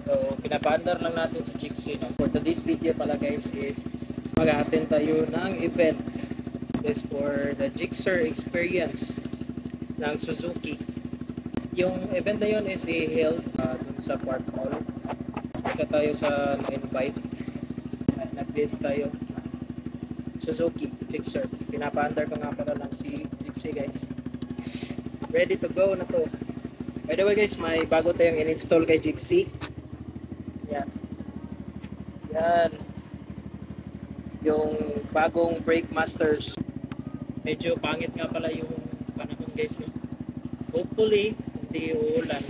So, pinapaandar lang natin si Jixie, no? For today's video pala guys is mag-a-attend tayo ng event. This for the Gixxer experience ng Suzuki. Yung event na yun is i-held dun sa Park Mall. Isa tayo sa na-invite. Nag-list tayo. Suzuki Gixxer. Pinapaandar ko nga pala lang si Jixie guys. Ready to go na to. By the way guys, may bago tayong in-install kay Jixie. Yan. Yan. Yung bagong brake masters. Medyo pangit nga pala yung panahon guys, no? Hopefully, hindi uulan.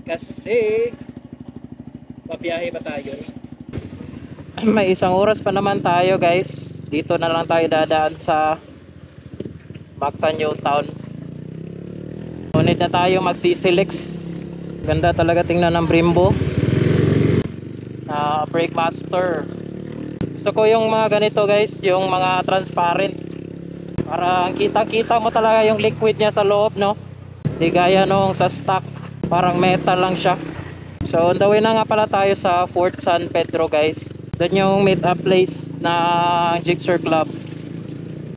Kasi pabiyahe pa tayo. May isang oras pa naman tayo guys. Dito na lang tayo dadaan sa Mactan New Town. Unit na tayo magsiselect. Ganda talaga tingnan ng Brembo na brake master. Gusto ko yung mga ganito guys, yung mga transparent, para kita-kita mo talaga yung liquid niya sa loob, no? Di gaya nung sa stock, parang metal lang siya. So on the way na nga pala tayo sa Fort San Pedro guys. Doon yung meet up place na Gixxer Club.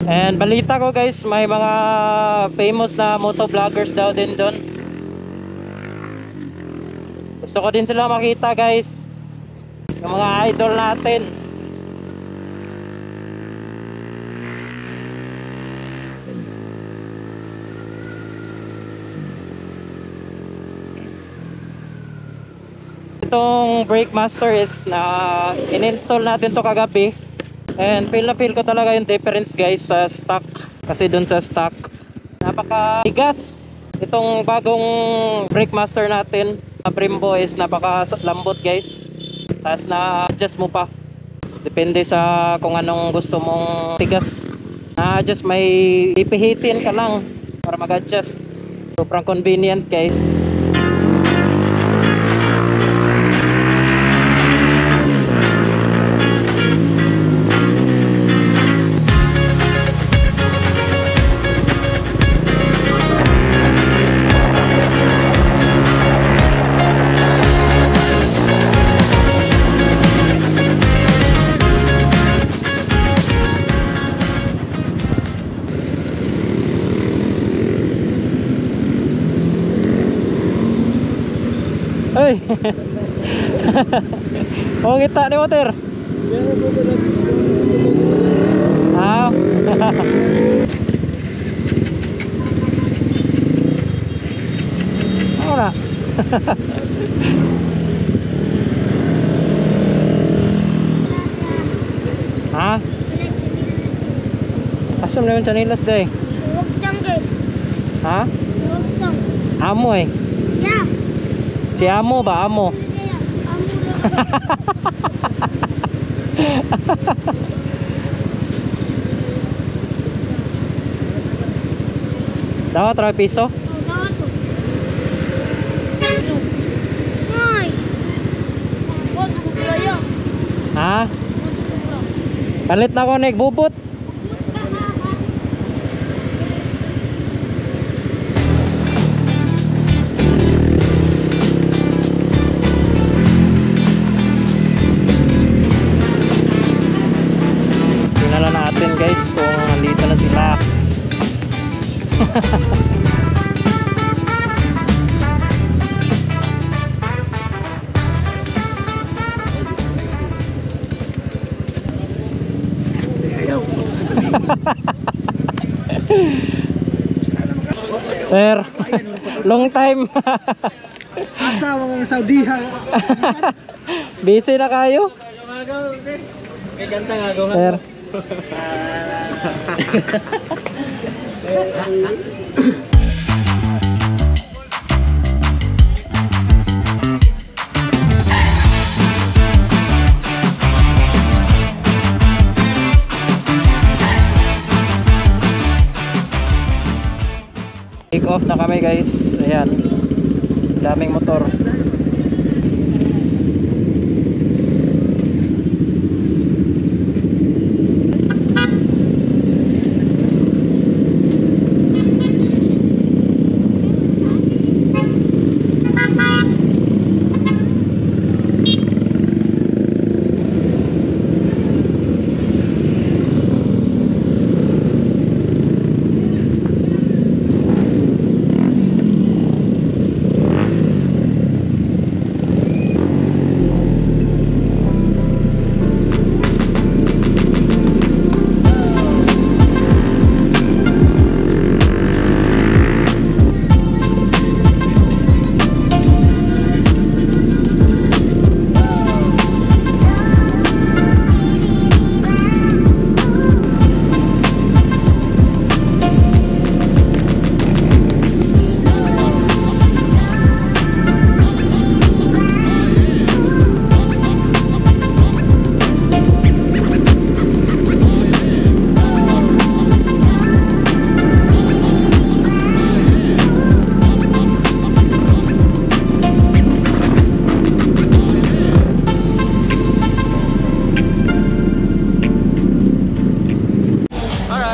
And balita ko guys, may mga famous na motovloggers daw din doon. Gusto ko din sila makita guys, yung mga idol natin. Itong brake master is na in-install natin to kagabi. And feel na feel ko talaga yung difference guys sa stock. Kasi dun sa stock, napaka-tigas. Itong bagong brake master natin, Brembo, is napaka-lambot guys. Tapos na-adjust mo pa. Depende sa kung anong gusto mong tigas. Na-adjust, may ipihitin ka lang para mag-adjust. Sobrang convenient guys. Ay. Oh, kita ni motor. Ah. Ora. Ha? Asam naman chanilas day. Huwag lang guys. Ha? Huwag lang. Amo eh. Yeah. Si Amo ba? Amo. Dapat 3 piso? Dapat to. Ay. Bot kukulaya. Ha? Palit na ko nagbubot. Guys, kung nandito na sila. Sir, long time. Asa mga Saudi ha. Busy na kayo? May kanta nga go. Sir. off na kami guys. Ayan, daming motor.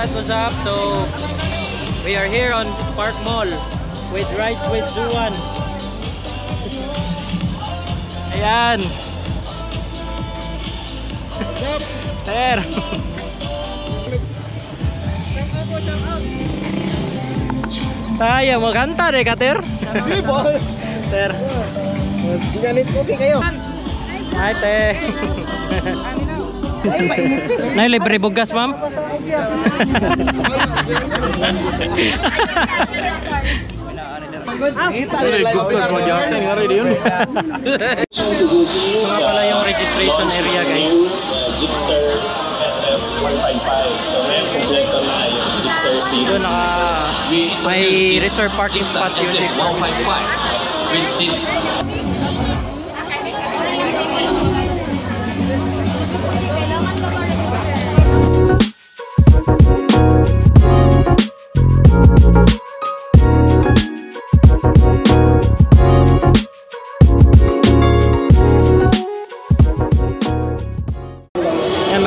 What's up? So we are here on Park Mall with Rides with Zuan. Ayan. Ter. Tayo mo kanta deh Kater. Ter. Ganit okay kayo. Hai teh. Nay libre bugas ma'am. Mga pala yung registration area guys. Gixxer SF155. So ngayon kompleto na yung Gixxer series. Doon may reserve parking spot yun. 155 with this.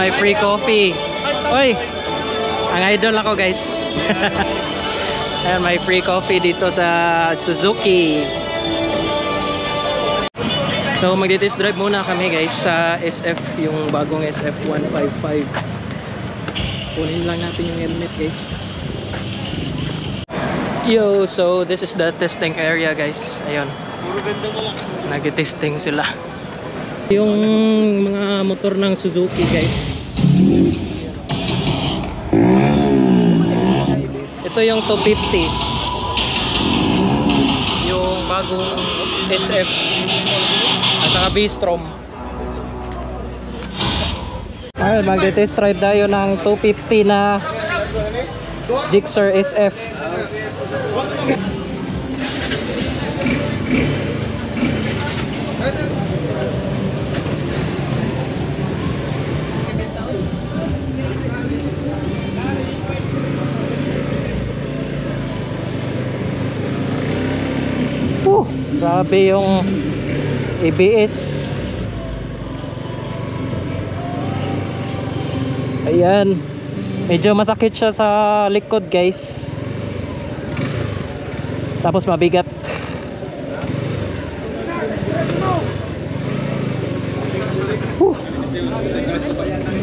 May free coffee. Oy, ang idol ako guys. Ayan, may free coffee dito sa Suzuki. So magdi-test drive muna kami guys sa SF, yung bagong SF155. Kunin lang natin yung helmet guys. Yo, so this is the testing area guys. Ayun, nag-testing sila yung mga motor ng Suzuki guys. Ito yung 250, yung bagong SF at saka V-Strom. Ayun, magte-test drive tayo ng 250 na Gixxer SF. Grabe yung ABS. Ayan, medyo masakit siya sa likod guys, tapos mabigat.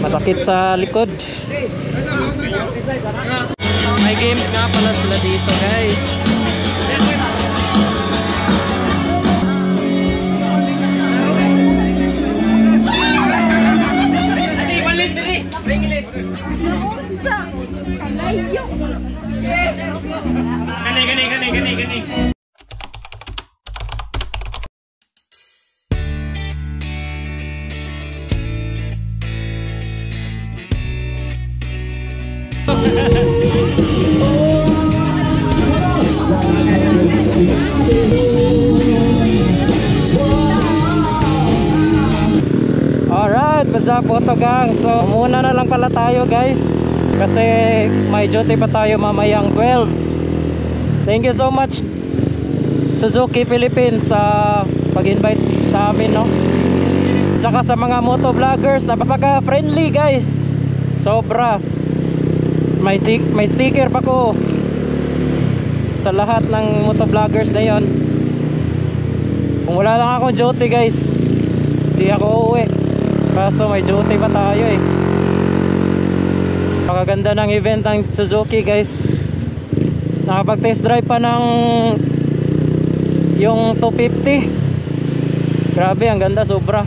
Masakit sa likod. May games nga pala sila dito guys. Gani. Alright, what's up Auto Gang? So muna na lang pala tayo guys, kasi may duty pa tayo mamayang 12. Thank you so much Suzuki Philippines sa pag-invite sa amin, no? Tsaka sa mga moto vloggers, napaka-friendly guys. Sobra. May sticker pa ko sa lahat ng moto vloggers na yon. Kung wala lang akong duty guys, di ako uuwi. Kaso may duty pa tayo eh. Napakaganda ng event ng Suzuki guys. Nakapag-test drive pa ng yung 250. Grabe, ang ganda, sobra.